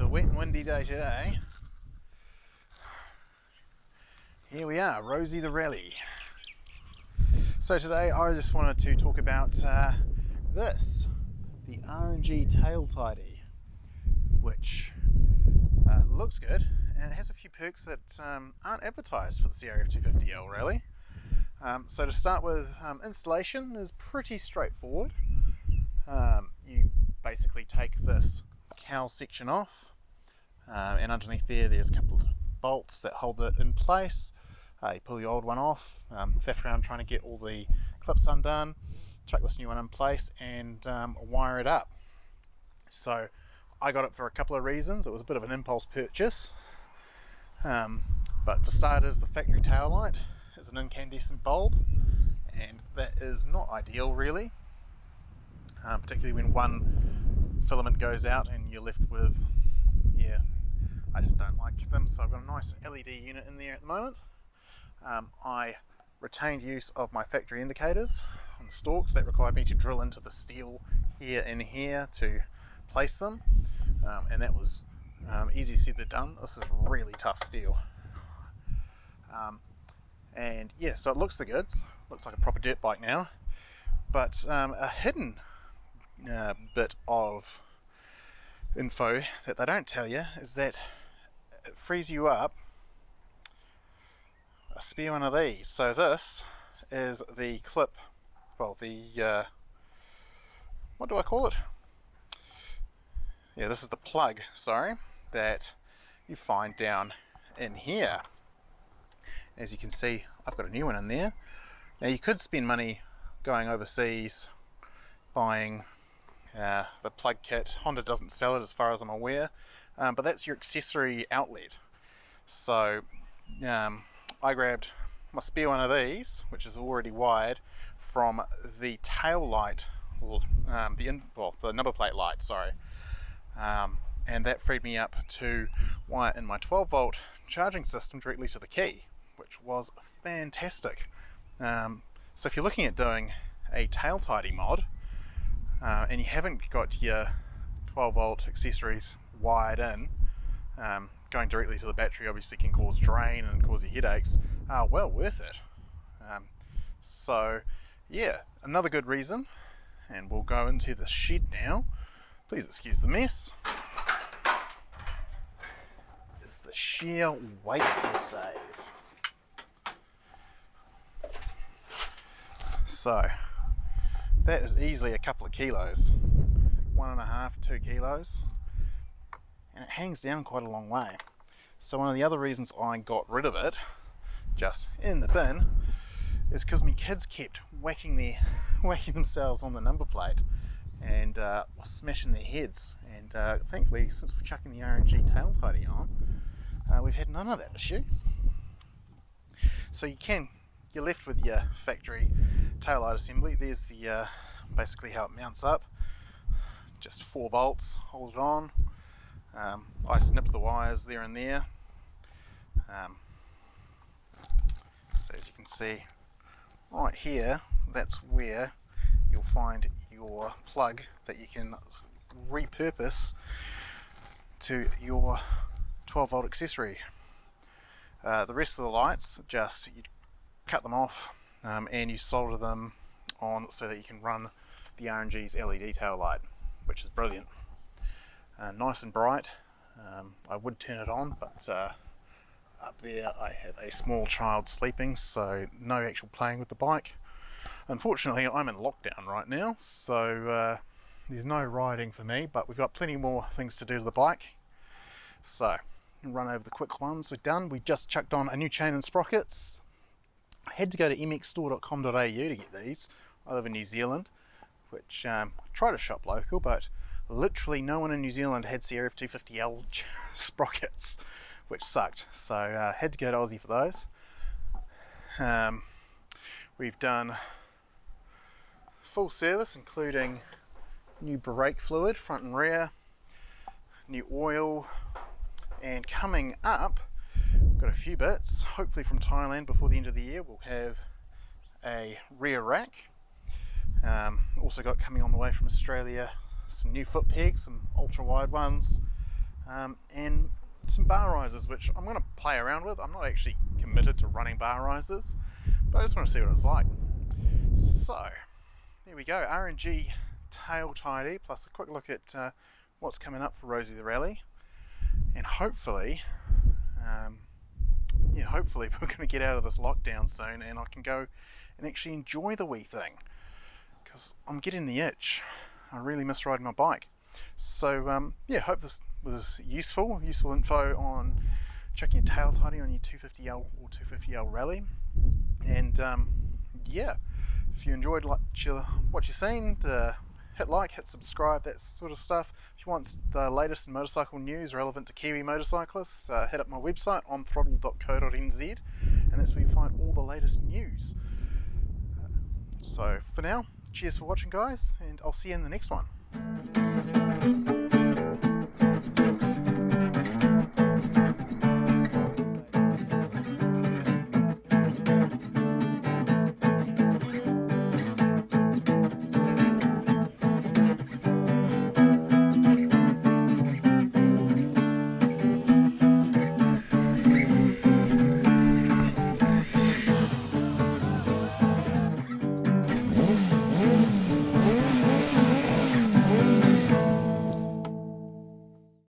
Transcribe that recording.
a wet and windy day today. Here we are, Rosie the Rally. So today I just wanted to talk about this, the R&G Tail Tidy, which looks good and it has a few perks that aren't advertised for the CRF250L Rally. So to start with, installation is pretty straightforward. You basically take this cowl section off, and underneath there's a couple of bolts that hold it in place. You pull the old one off, faff around trying to get all the clips undone, chuck this new one in place and wire it up. So I got it for a couple of reasons. It was a bit of an impulse purchase, but for starters, the factory tail light is an incandescent bulb, and that is not ideal really, particularly when one filament goes out and you're left with, I just don't like them. So I've got a nice LED unit in there at the moment. I retained use of my factory indicators on the stalks. That required me to drill into the steel here and here to place them, and that was easier said than done. This is really tough steel, and yeah, so it looks the goods, looks like a proper dirt bike now. But a hidden bit of info that they don't tell you is that it frees you up a spare one of these. So this is the clip, well, the what do I call it? Yeah, this is the plug, sorry, that you find down in here. As you can see, I've got a new one in there. Now you could spend money going overseas buying the plug kit. Honda doesn't sell it as far as I'm aware, but that's your accessory outlet. So I grabbed my spare one of these, which is already wired, from the tail light, the number plate light, sorry, and that freed me up to wire in my 12-volt charging system directly to the key, which was fantastic. So if you're looking at doing a tail tidy mod and you haven't got your 12-volt accessories wired in, going directly to the battery obviously can cause drain and cause you headaches. Well worth it. So yeah, another good reason, and we'll go into the shed now. Please excuse the mess. Is the sheer weight to save. So that is easily a couple of kilos, 1.5 to 2 kilos, and it hangs down quite a long way. So one of the other reasons I got rid of it, just in the bin, is because my kids kept whacking themselves on the number plate and smashing their heads. And thankfully, since we're chucking the R&G Tail Tidy on, we've had none of that issue. So you're left with your factory taillight assembly. There's the basically how it mounts up. Just 4 bolts, hold it on. I snipped the wires there and there. So as you can see right here, that's where you'll find your plug that you can repurpose to your 12-volt accessory. The rest of the lights, just you cut them off and you solder them on so that you can run the R&G's LED tail light, which is brilliant. Nice and bright. I would turn it on, but up there I have a small child sleeping, so no actual playing with the bike. Unfortunately, I'm in lockdown right now, so there's no riding for me, but we've got plenty more things to do to the bike. So run over the quick ones. We're done. We just chucked on a new chain and sprockets. I had to go to mxstore.com.au to get these. I live in New Zealand, which I try to shop local, but literally no one in New Zealand had CRF250L sprockets, which sucked. So had to go to Aussie for those. We've done full service, including new brake fluid, front and rear, new oil, and coming up, got a few bits, hopefully from Thailand before the end of the year. We'll have a rear rack. Also got coming on the way from Australia some new foot pegs, some ultra wide ones, and some bar risers, which I'm going to play around with. I'm not actually committed to running bar risers, but I just want to see what it's like. So there we go, R&G Tail Tidy, plus a quick look at what's coming up for Rosie the Rally, and hopefully hopefully we're going to get out of this lockdown soon and I can go and actually enjoy the wee thing, because I'm getting the itch. I really miss riding my bike. So yeah, hope this was useful info on chucking a tail tidy on your 250L or 250L Rally. And yeah, if you enjoyed what you've seen, hit like, hit subscribe, that sort of stuff. If you want the latest in motorcycle news relevant to Kiwi motorcyclists, hit up my website onthrottle.co.nz, and that's where you find all the latest news. So for now, cheers for watching guys, and I'll see you in the next one.